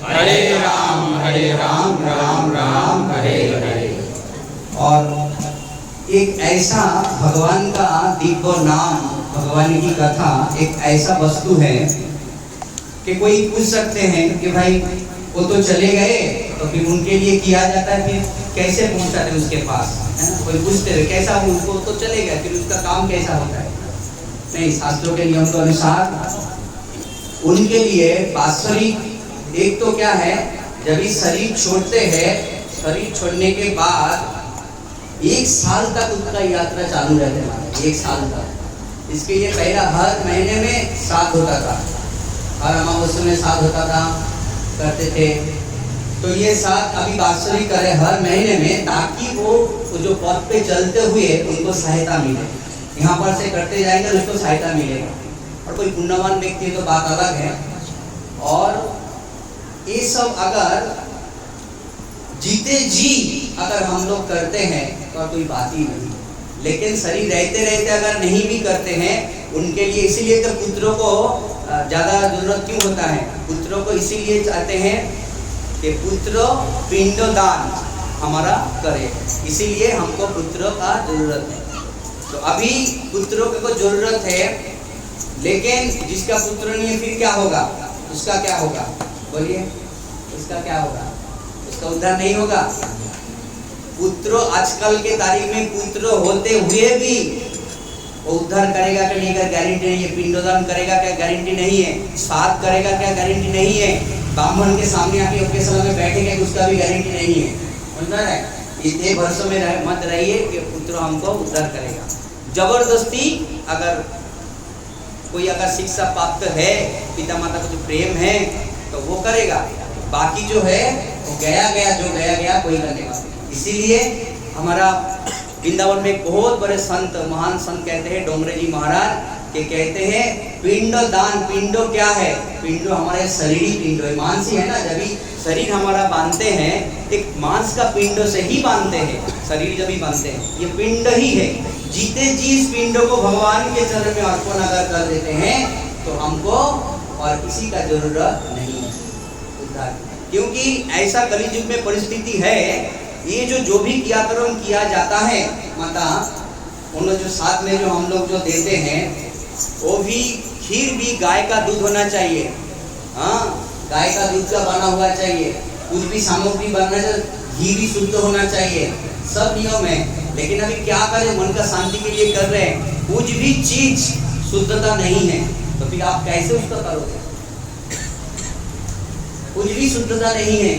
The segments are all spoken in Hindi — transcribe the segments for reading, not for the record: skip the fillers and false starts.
हरे राम राम राम हरे हरे। और एक ऐसा भगवान का दिव्य नाम, भगवान की कथा एक ऐसा वस्तु है कि कोई पूछ सकते हैं कि भाई वो तो चले गए, तो फिर उनके लिए किया जाता है, फिर कैसे पहुंचाते उसके पास, है ना? कोई पूछते हैं कैसा उनको तो चले गए, फिर उसका काम कैसा होता है? नहीं, शास्त्रों के नियम के अनुसार उनके लिए वास्तविक एक तो क्या है, जब इस शरीर छोड़ते हैं, शरीर छोड़ने के बाद 1 साल तक उसका यात्रा चालू रहते हैं। 1 साल तक इसके लिए पहला हर महीने में श्राद्ध होता था, हर अमावस्या में श्राद्ध होता था, करते थे। तो ये श्राद्ध अभी वास्तविक करे हर महीने में, ताकि वो जो पथ पे चलते हुए उनको सहायता मिले। यहाँ पर से करते जाएंगे तो उसको सहायता मिलेगा। और कोई पुण्यवान व्यक्ति तो बात अलग है। और ये सब अगर जीते जी अगर हम लोग करते हैं तो कोई बात ही नहीं, लेकिन शरीर रहते रहते अगर नहीं भी करते हैं उनके लिए, इसीलिए तो पुत्रों को ज़्यादा जरूरत क्यों होता है? पुत्रों को इसीलिए चाहते हैं कि पुत्र पिंडदान हमारा करे, इसीलिए हमको पुत्रों का जरूरत है। तो अभी पुत्रों को जरूरत है, लेकिन जिसका पुत्र नहीं है फिर क्या होगा? उसका क्या होगा? बोलिए, उसका क्या होगा? उसका उद्धार नहीं होगा। पुत्र आजकल के तारीख में पुत्र होते हुए भी वो उद्धार करेगा कि नहीं का गारंटी नहीं है। पिंडदान करेगा क्या गारंटी नहीं है। श्राद्ध करेगा क्या गारंटी नहीं है। ब्राह्मण के सामने आके अपने समय में बैठेगा उसका भी गारंटी नहीं है। समझ रहे? इतने वर्षों में मत रहिए कि पुत्र हमको उद्धार करेगा। जबरदस्ती अगर कोई अगर शिक्षा प्राप्त है, पिता माता को जो प्रेम है तो वो करेगा, बाकी जो है वो गया गया कोई करने वाला। इसीलिए हमारा वृंदावन में एक बहुत बड़े संत, महान संत कहते हैं, डोंगरे जी महाराज के कहते हैं पिंड दान। पिंडो क्या है? पिंडो हमारे शरीरी पिंडो है, मांस ही है ना। जब भी शरीर हमारा बांधते हैं एक मांस का पिंडो से ही बांधते हैं, शरीर जब भी बांधते हैं ये पिंड ही है। जीते जी इस पिंडो को भगवान के चरण में अर्पण अगर कर देते हैं तो हमको और किसी का जरूरत नहीं है उद्धार। क्योंकि ऐसा कलियुग में परिस्थिति है, ये जो भी क्रियाक्रम किया जाता है माता, उन जो साथ में जो हम लोग जो देते हैं वो भी खीर भी गाय का दूध होना चाहिए। हाँ, गाय का दूध का बना हुआ चाहिए। कुछ भी सामग्री बनना चाहिए, घी भी शुद्ध होना चाहिए, सब नियम है। लेकिन अभी क्या करें, मन का शांति के लिए कर रहे हैं, कुछ भी चीज शुद्धता नहीं है तो फिर आप कैसे उसका करोगे? कुछ भी शुद्धता नहीं है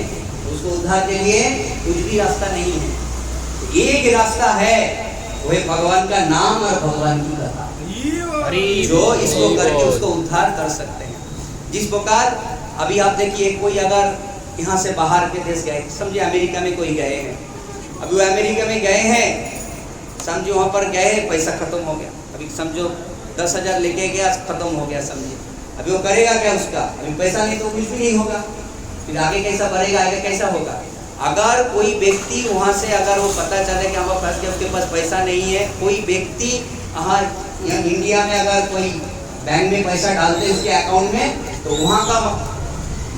उसको उद्धार के लिए कुछ भी रास्ता नहीं है। एक रास्ता है, वो है भगवान का नाम और भगवान की कथा, जो इसको करके उसको उद्धार कर सकते हैं। जिस प्रकार अभी आप देखिए, कोई अगर यहाँ से बाहर के देश गए, समझिए अमेरिका में कोई गए हैं, अभी वो अमेरिका में गए हैं, समझो वहाँ पर गए, पैसा खत्म हो गया, अभी समझो 10,000 लेके गया, खत्म हो गया, समझिए अभी वो करेगा क्या? उसका अभी पैसा नहीं तो कुछ भी नहीं होगा, फिर आगे कैसा बढ़ेगा, आगे कैसा होगा? अगर कोई व्यक्ति वहाँ से अगर वो पता चले कि हमारे पास के उसके पास पैसा नहीं है, कोई व्यक्ति यहाँ इंडिया में अगर कोई बैंक में पैसा डालते उसके अकाउंट में, तो वहाँ का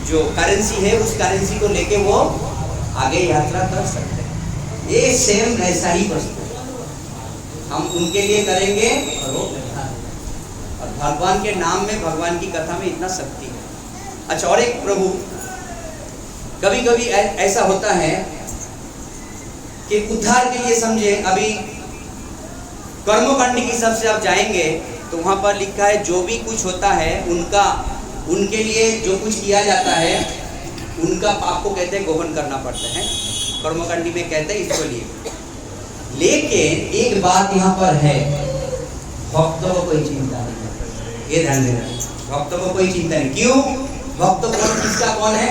जो करेंसी है उस करेंसी को लेके वो आगे यात्रा कर सकते हैं। ये सेम ऐसा ही वस्तु हम उनके लिए करेंगे और वो और भगवान के नाम में, भगवान की कथा में इतना शक्ति है। अच्छा, और एक प्रभु, कभी कभी ऐसा होता है कि उद्धार के लिए समझे, अभी कर्मकांड की हिसाब से आप जाएंगे तो वहाँ पर लिखा है जो भी कुछ होता है उनके लिए जो कुछ किया जाता है उनका पाप को कहते हैं गोहन करना पड़ता है, कर्मकांडी में कहते हैं इसको लिए। लेकिन एक बात यहाँ पर है, भक्तों को कोई चिंता नहीं, ये ध्यान देना, भक्तों को कोई चिंता नहीं। क्यों? भक्त कौन, किसका कौन है?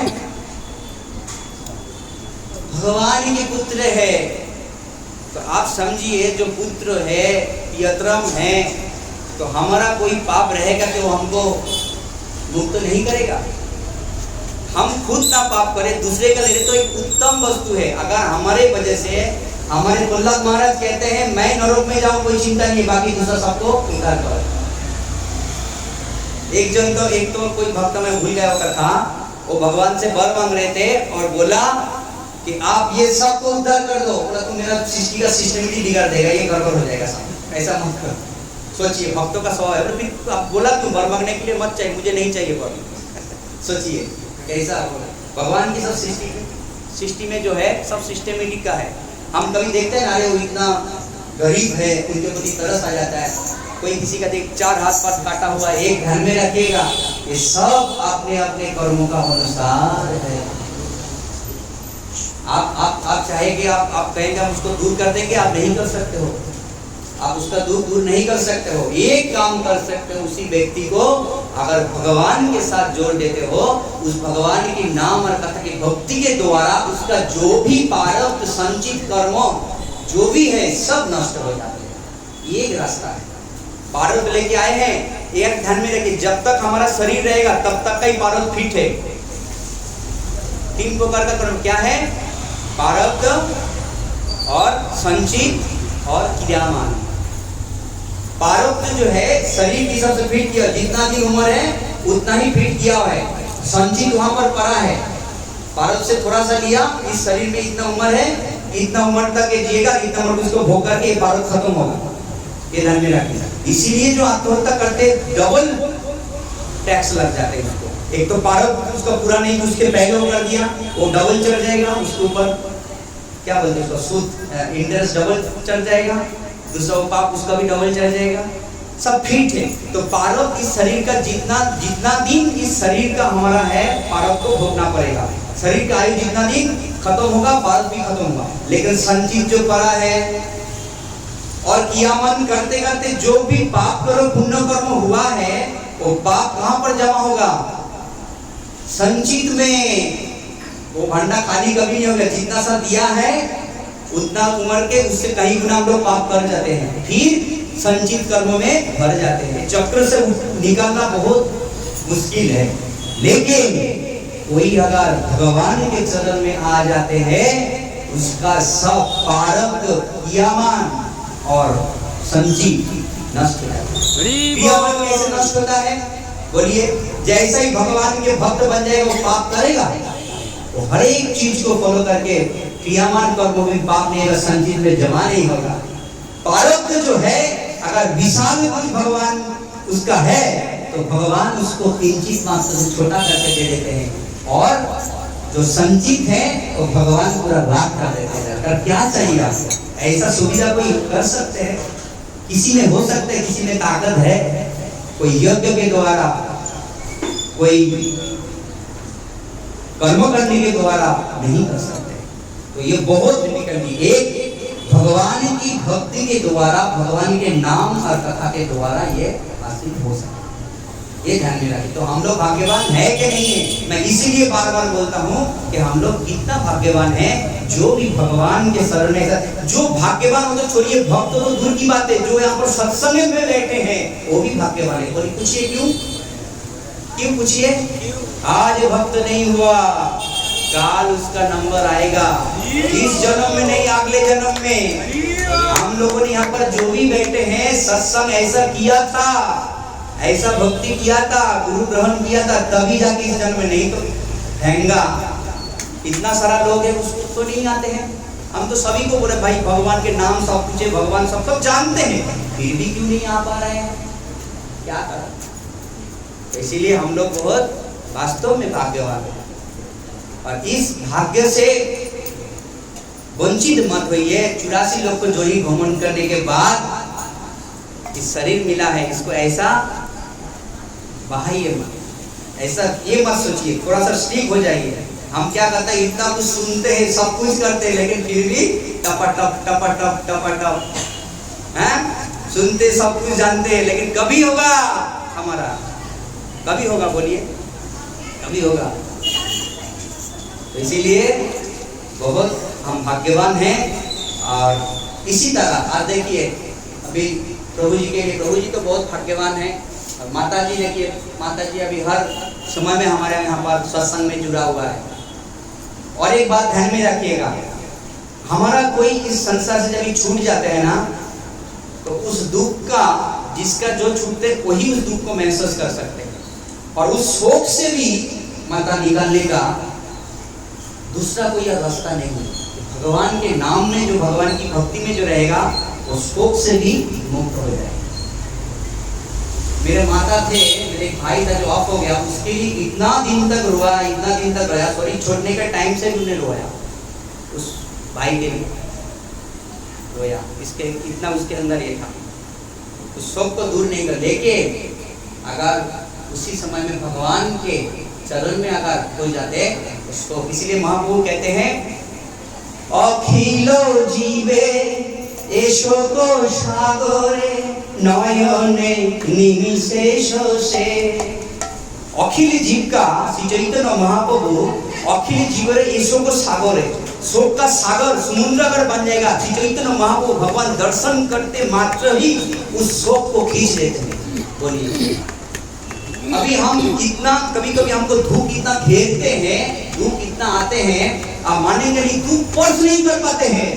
भगवान के पुत्र है। तो आप समझिए, जो पुत्र है, प्रियतम है, तो हमारा कोई पाप रहेगा तो हमको मुक्त नहीं करेगा। हम खुद ना पाप करें, दूसरे का ले तो एक उत्तम वस्तु है। अगर हमारे वजह से, हमारे प्रहलाद महाराज कहते हैं मैं नरक में जाऊं कोई चिंता नहीं, बाकी दूसरा सबको उद्धार करो। एक तो कोई भक्त में भूल गया कथा वो भगवान से वर मांग रहे थे और बोला कि आप ये सब को उद्धार कर दो। बोला तो मेरा सृष्टि का सिस्टम ही बिगाड़ देगा, ये गड़बड़ हो जाएगा सब। ऐसा मत कर। सोचिए भक्तों का स्वभाव है। फिर आप बोला क्यों वर मांगने के लिए मत चाहिए, मुझे नहीं चाहिए वर। सोचिए कैसा बोला। भगवान की सब सृष्टि में जो है सब सिस्टमेटिक का है। हम कभी देखते हैं ना, अरे वो इतना गरीब है, उनके प्रति तरस आ जाता है। कोई किसी का देख 4 हाथ पाथ काटा हुआ एक घर में रखेगा, ये सब अपने अपने कर्मों का अनुसार है। आप चाहेंगे, आप कहेंगे हम उसको दूर कर देंगे, आप नहीं कर सकते हो। आप उसका दुख दूर नहीं कर सकते हो। एक काम कर सकते हो, उसी व्यक्ति को अगर भगवान के साथ जोड़ देते हो, उस भगवान के नाम और कथा की भक्ति के द्वारा उसका जो भी प्रारब्ध संचित कर्मों जो भी है सब नष्ट हो जाते हैं। ये एक रास्ता है। प्रारब्ध लेके आए हैं, एक ध्यान में रखिए, जब तक हमारा शरीर रहेगा तब तक का ही प्रारब्ध फिट है। 3 प्रकार का कर्म क्या है? प्रारब्ध और संचित और क्रियामान। प्रारब्ध जो है शरीर की सबसे फिट किया, जितना दिन उम्र है उतना ही फिट किया हुआ है। संचित वहां पर पड़ा है, प्रारब्ध से थोड़ा सा लिया, इस शरीर में इतना उम्र है, इतना उम्र तक ये जिएगा, इतना उम्र उसको भोग करके प्रारब्ध खत्म होगा। ये ध्यान में रखिए। इसीलिए जो आत्महत्या करते डबल टैक्स लग जाते हैं उसको। एक तो प्रारब्ध उसका पूरा नहीं, उसके पहले वो कर दिया, वो डबल चढ़ जाएगा उसके ऊपर, क्या बोलते हैं उसको, सूद इंटरेस्ट डबल चढ़ जाएगा। दूसरा पाप उसका भी डबल चढ़ जाएगा। सब फिट है। तो प्रारब्ध इस शरीर का जितना दिन इस शरीर का हमारा है, प्रारब्ध को भोगना पड़ेगा। शरीर का आयु जितना दिन खत्म होगा, प्रारब्ध भी खत्म होगा। लेकिन संचित जो पड़ा है और कियामन करते करते जो भी पाप कर्म पुण्य कर्म हुआ है, वो पाप कहां पर जमा होगा? संचित में। वो भंडा खाली कभी नहीं होगा। जितना सा दिया है उतना उम्र के उससे कहीं गुना हम लोग पाप कर जाते हैं, फिर संचित कर्मों में भर जाते हैं। चक्र से निकलना बहुत मुश्किल है। लेकिन कोई अगर भगवान के चरण में आ जाते हैं, उसका सब प्रारब्ध कियामान और संचित नष्ट हो जाता है। कियामान कैसे नष्ट होता है? बोलिए। जैसा ही भगवान के भक्त बन जाएगा, वो पाप करेगा, वो हर एक चीज को फॉलो करके क्रियामान कर्मों में पाप नहीं होगा, संचित में जमा नहीं होगा। प्रारब्ध जो है अगर विशाल कुछ भगवान उसका है, तो भगवान उसको किंचित मात्र से छोटा करके दे देते हैं, और जो संचित है वो भगवान पूरा लाभ कर देते हैं। अगर क्या चाहिए आपको, ऐसा सुविधा कोई कर सकते हैं? किसी में हो सकता है, किसी में ताकत है, कोई यज्ञ के द्वारा, कोई कर्म करने के द्वारा नहीं कर सकते। तो ये बहुत डिफिकल्टी, एक भगवान की भक्ति के द्वारा, भगवान के नाम और कथा के द्वारा ये हासिल हो सकता है। ये ध्यान में रखिए। तो हम लोग भाग्यवान है कि नहीं है? मैं इसीलिए बार बार बोलता हूँ कि हम लोग कितना भाग्यवान है, जो भी भगवान के शरण में, जो भाग्यवान हो तो छोड़िए, भक्त तो दूर की बात है, जो यहाँ पर सत्संग में बैठे हैं वो भी भाग्यवान है। बोलिए, पूछिए क्यों? क्यों पूछिए? आज भक्त नहीं हुआ, काल उसका नंबर आएगा। इस जन्म में नहीं, अगले जन्म में। हम लोगों ने यहाँ पर जो भी बैठे हैं, सत्संग ऐसा किया था, ऐसा भक्ति किया था, गुरु ग्रहण किया था, तभी जाके इस जन्म में, नहीं तो हैंगा। इतना सारा लोग है, उसको तो नहीं आते हैं। हम तो सभी को बोले भाई भगवान के नाम सब पूछे, भगवान सब जानते हैं, फिर भी क्यों नहीं आ पा रहे हैं? क्या करें? इसीलिए हम लोग बहुत वास्तव में भाग्यवान है। और इस भाग्य से वंचित मत होइए। 84 लोग को जो ही घमंड करने के बाद इस शरीर मिला है, इसको ऐसा बहाइए मत, ऐसा ये मत सोचिए। थोड़ा सा स्टिक हो जाइए। हम क्या करते हैं, इतना कुछ सुनते हैं, सब कुछ करते हैं, लेकिन फिर भी टपटप टपटप टपटप, हैं? सुनते सब कुछ जानते हैं, लेकिन कभी होगा हमारा, कभी होगा? बोलिए, कभी होगा? तो इसीलिए बहुत हम भाग्यवान हैं। और इसी तरह आज देखिए, अभी प्रभु जी के लिए, प्रभु जी तो बहुत भाग्यवान हैं। और माता जी देखिए, माता जी अभी हर समय में हमारे यहाँ पर सत्संग में जुड़ा हुआ है। और एक बात ध्यान में रखिएगा, हमारा कोई इस संसार से जब छूट जाते हैं ना, तो उस दुख का, जिसका जो छूटते वही उस दुख को महसूस कर सकते हैं। और उस शोक से भी माता निकालने का दूसरा कोई रास्ता नहीं है। भगवान के नाम में जो, भगवान की भक्ति में जो रहेगा वो शोक से भी मुक्त हो जाएगा। मेरे माता थे, मेरे एक भाई था जो ऑफ हो गया, उसके लिए इतना दिन तक रोया, इतना दिन तक रोया, सॉरी छोड़ने के टाइम से भी उन्हें रोया, उस भाई के लिए रोया, इसके इतना उसके अंदर ये था, उस शोक को दूर नहीं कर। लेकिन अगर उसी समय में भगवान के चरण में अगर हो जाते उसको, इसीलिए महाप्रभु कहते हैं अखिलो जीवे एशो को सागरे नयने निमिषेश से। अखिल जीव का श्री चैतन्य महाप्रभु अखिल जीवरे एशो को सागरे, शोक का सागर समुद्र अगर बन जाएगा, श्री चैतन्य महाप्रभु भगवान दर्शन करते मात्र ही उस शोक को खींच लेते हैं। बोलिए अभी हम कितना, कभी कभी हमको धूप इतना घेरते हैं, धूप इतना आते हैं, आप मानेंगे नहीं, धूप स्पर्श नहीं कर पाते हैं,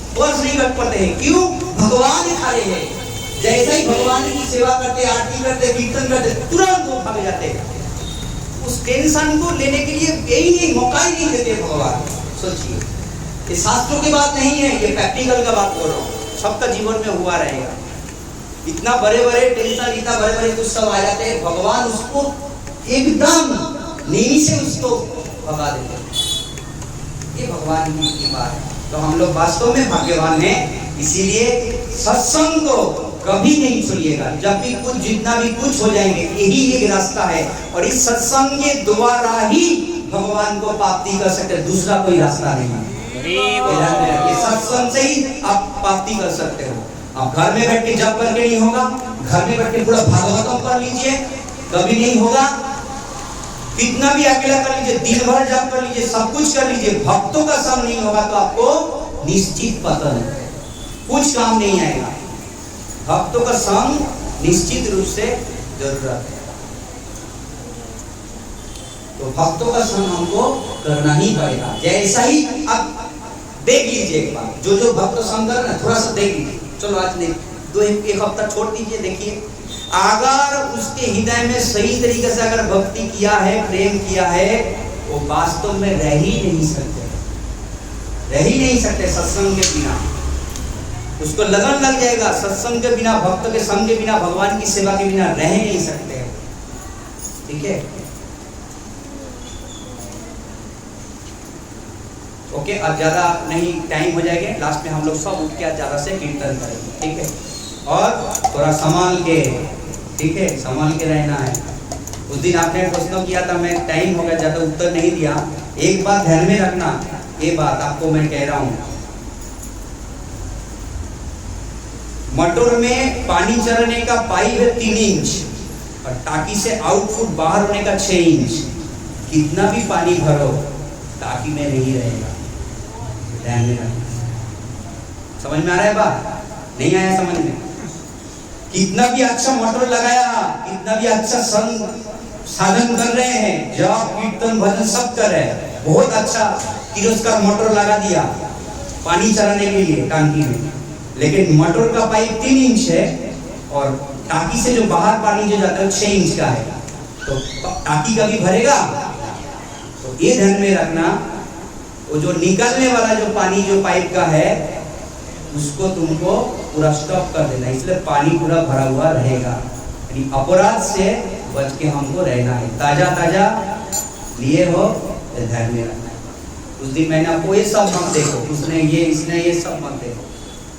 स्पर्श नहीं कर पाते हैं। क्यों? भगवान खड़े हैं। जैसे ही भगवान की सेवा करते, आरती करते, कीर्तन करते, तुरंत वो भाग जाते हैं। उस टेंशन को लेने के लिए यही नहीं, मौका ही नहीं देते भगवान। सोचिए, ये शास्त्रों की बात नहीं है, ये प्रैक्टिकल का बात बोल रहा हूँ, सबका जीवन में हुआ रहेगा। इतना बड़े बड़े टेंशन, इतना बड़े बड़े कुछ सब आ जाते हैं, भगवान उसको एकदम नींद से उसको भगा देते हैं। ये भगवान की कृपा है। तो हम लोग वास्तव में भाग्यवान हैं। इसीलिए सत्संग को कभी नहीं छोड़िएगा। जब भी कुछ, जितना भी कुछ हो जाएंगे, यही एक रास्ता है, और इस सत्संग के द्वारा ही भगवान को प्राप्ति कर सकते हैं, दूसरा कोई रास्ता नहीं है। ये सत्संग से ही आप प्राप्ति कर सकते हो। आप घर में बैठ के जप करके नहीं होगा, घर में बैठ के पूरा भागवतम कर लीजिए, कभी नहीं होगा। कितना भी अकेला कर लीजिए, दिन भर जप कर लीजिए, सब कुछ कर लीजिए, भक्तों का संग नहीं होगा तो आपको निश्चित पतन है, कुछ काम नहीं आएगा। भक्तों का संग निश्चित रूप से जरूरत है। तो भक्तों का संग हमको करना ही पड़ेगा। जैसा ही आप देख लीजिए एक बार, जो जो भक्त संग कर ना, थोड़ा सा देख लीजिए। चलो आज नहीं, एक हफ्ता छोड़ दीजिए, देखिए अगर उसके हृदय में सही तरीके से अगर भक्ति किया है, प्रेम किया है, वो वास्तव में रह ही नहीं सकते, रह ही नहीं सकते सत्संग के बिना। उसको लगन लग जाएगा, सत्संग के बिना, भक्त के संग के बिना, भगवान की सेवा के बिना रह नहीं सकते। ठीक है, ओके। अब ज्यादा नहीं, टाइम हो जाएगा, लास्ट में हम लोग सब उठ के आज ज्यादा से कीर्तन करेंगे। ठीक है, और थोड़ा संभाल के, ठीक है, संभाल के रहना है। उस दिन आपने प्रश्न किया था, मैं टाइम हो गया, ज्यादा उत्तर नहीं दिया। एक बात ध्यान में रखना, ये बात आपको मैं कह रहा हूं, मटोर में पानी चढ़ने का पाइप है 3 इंच और टाकी से आउटपुट बाहर होने का 6 इंच। कितना भी पानी भरो टाकी में नहीं रहेगा, ध्यान में रखना। समझ में आ रहा है बात? नहीं आया समझ में? कितना भी अच्छा मोटर लगाया, कितना भी अच्छा संग साधन कर रहे हैं, जप कीर्तन भजन सब कर रहे हैं, बहुत अच्छा तिरस्कार मोटर लगा दिया पानी चलाने के लिए टांकी में, लेकिन मोटर का पाइप 3 इंच है और टाकी से जो बाहर पानी जो जाता है 6 इंच का है, तो टाकी कभी भरेगा? तो ये ध्यान में रखना, वो जो निकलने वाला जो पानी जो पाइप का है उसको तुमको पूरा स्टॉप कर देना, इसलिए पानी पूरा भरा हुआ रहेगा। यानी अपराध से बच के हमको रहना है। ताजा ताजा लिए हो तो ध्यान में रखना है। उस दिन मैंने आपको ये सब मत देखो, उसने ये, इसने ये सब मत देखो,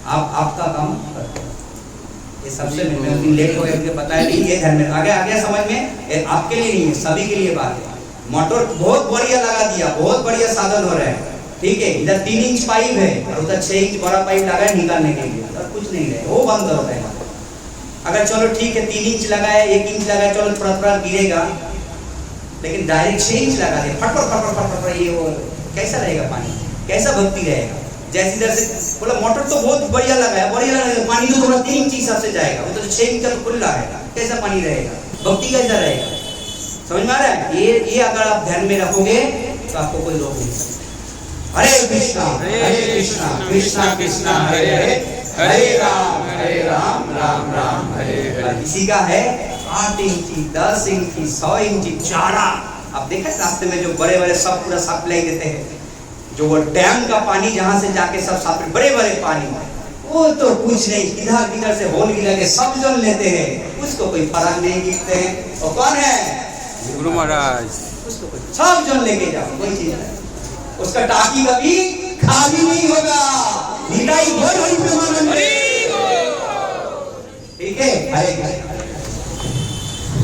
आप आपका काम करते हो। ये सबसे मैं उस दिन लेट हो गया, मुझे बताया नहीं, ये ध्यान में आगे आ गया समझ में? आपके लिए नहीं है, सभी के लिए बात है। मोटर बहुत बढ़िया लगा दिया, बहुत बढ़िया साधन हो रहा है, ठीक है। इधर 3 इंच पाइप है और उधर 6 इंच बड़ा पाइप लगा है निकालने के लिए, और कुछ नहीं रहे, वो बंद करो पहले। अगर चलो ठीक है 3 इंच लगाया, 1 इंच लगाया, चलो थोड़ा थोड़ा गिरेगा, लेकिन डायरेक्ट 6 इंच लगा दिया, फटफट फटफट फटफट, ये वो कैसा रहेगा पानी, कैसा भक्ति रहेगा? जैसे इधर से बोला मोटर तो बहुत बढ़िया लगा है, बढ़िया लगा, पानी तो थोड़ा 3 इंच हिसाब से जाएगा, वो तो 6 इंच का खुला है, कैसा पानी रहेगा? भक्ति कैसा रहेगा? समझ में आ रहा है? ये अगर आप ध्यान में रखोगे तो आपको कोई रोक नहीं सकता। हरे कृष्णा कृष्णा कृष्णा हरे हरे, हरे राम राम राम हरे हरे। किसी का है 8 इंची, 10 इंची, 100 इंची चारा, आप देखा रास्ते में जो बड़े बड़े सब पूरा सप्लाई देते हैं, जो वो डैम का पानी जहां से जाके सब सप्लाई, बड़े बड़े पानी, वो तो कुछ नहीं, किधर किधर से होल गिरा के सब जन लेते हैं, उसको कोई फर्क नहीं गिरते हैं। और कौन है? गुरु महाराज। उसको कोई सब जन लेके जाओ, कोई चीज नहीं, उसका टाकी कभी खाली नहीं होगा। निताई बोल हरि प्रेमानंद, ठीक है? हरे